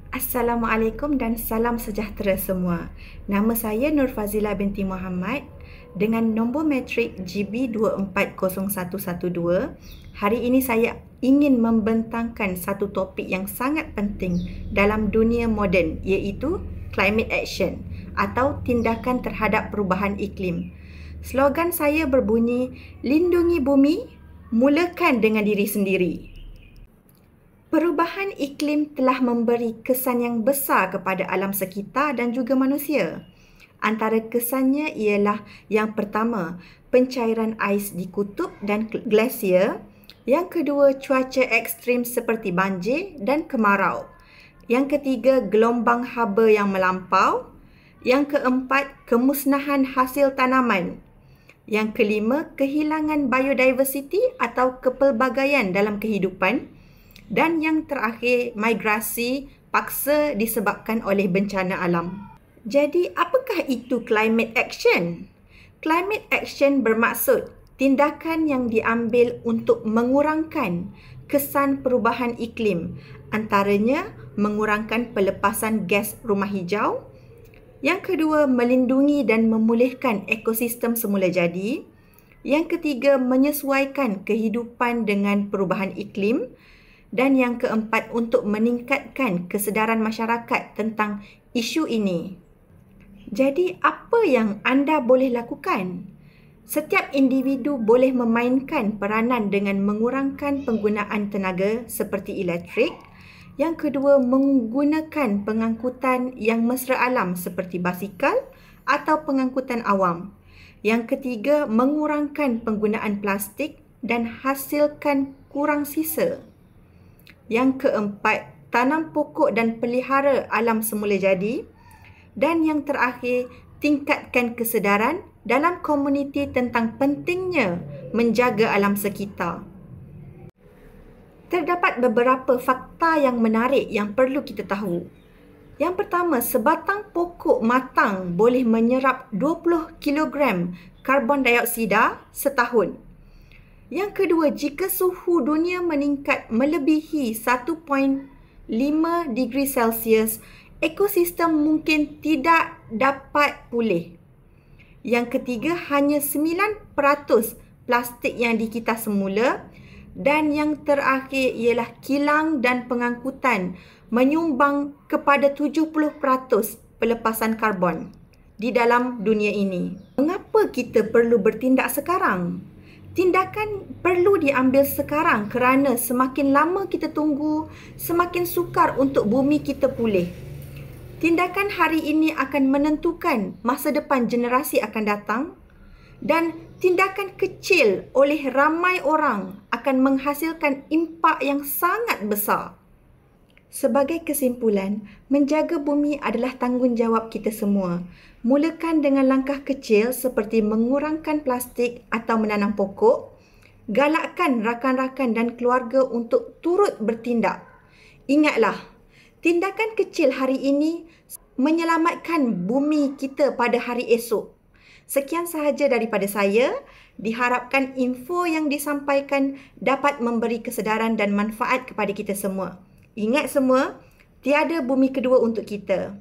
Assalamualaikum dan salam sejahtera semua. Nama saya Nur Fazila binti Muhammad dengan nombor matrik GB240112. Hari ini saya ingin membentangkan satu topik yang sangat penting dalam dunia moden, iaitu climate action atau tindakan terhadap perubahan iklim. Slogan saya berbunyi, lindungi bumi, mulakan dengan diri sendiri. Perubahan iklim telah memberi kesan yang besar kepada alam sekitar dan juga manusia. Antara kesannya ialah yang pertama, pencairan ais di kutub dan glasier. Yang kedua, cuaca ekstrim seperti banjir dan kemarau. Yang ketiga, gelombang haba yang melampau. Yang keempat, kemusnahan hasil tanaman. Yang kelima, kehilangan biodiversity atau kepelbagaian dalam kehidupan. Dan yang terakhir, migrasi paksa disebabkan oleh bencana alam. Jadi, apakah itu climate action? Climate action bermaksud tindakan yang diambil untuk mengurangkan kesan perubahan iklim, antaranya mengurangkan pelepasan gas rumah hijau. Yang kedua, melindungi dan memulihkan ekosistem semula jadi. Yang ketiga, menyesuaikan kehidupan dengan perubahan iklim. Dan yang keempat, untuk meningkatkan kesedaran masyarakat tentang isu ini. Jadi, apa yang anda boleh lakukan? Setiap individu boleh memainkan peranan dengan mengurangkan penggunaan tenaga seperti elektrik. Yang kedua, menggunakan pengangkutan yang mesra alam seperti basikal atau pengangkutan awam. Yang ketiga, mengurangkan penggunaan plastik dan hasilkan kurang sisa. Yang keempat, tanam pokok dan pelihara alam semula jadi. Dan yang terakhir, tingkatkan kesedaran dalam komuniti tentang pentingnya menjaga alam sekitar. Terdapat beberapa fakta yang menarik yang perlu kita tahu. Yang pertama, sebatang pokok matang boleh menyerap 20 kg karbon dioksida setahun. Yang kedua, jika suhu dunia meningkat melebihi 1.5 degree Celsius, ekosistem mungkin tidak dapat pulih. Yang ketiga, hanya 9% plastik yang dikita semula. Dan yang terakhir ialah kilang dan pengangkutan menyumbang kepada 70% pelepasan karbon di dalam dunia ini. Mengapa kita perlu bertindak sekarang? Tindakan perlu diambil sekarang kerana semakin lama kita tunggu, semakin sukar untuk bumi kita pulih. Tindakan hari ini akan menentukan masa depan generasi akan datang dan tindakan kecil oleh ramai orang akan menghasilkan impak yang sangat besar. Sebagai kesimpulan, menjaga bumi adalah tanggungjawab kita semua. Mulakan dengan langkah kecil seperti mengurangkan plastik atau menanam pokok. Galakkan rakan-rakan dan keluarga untuk turut bertindak. Ingatlah, tindakan kecil hari ini menyelamatkan bumi kita pada hari esok. Sekian sahaja daripada saya. Diharapkan info yang disampaikan dapat memberi kesedaran dan manfaat kepada kita semua. Ingat semua, tiada bumi kedua untuk kita.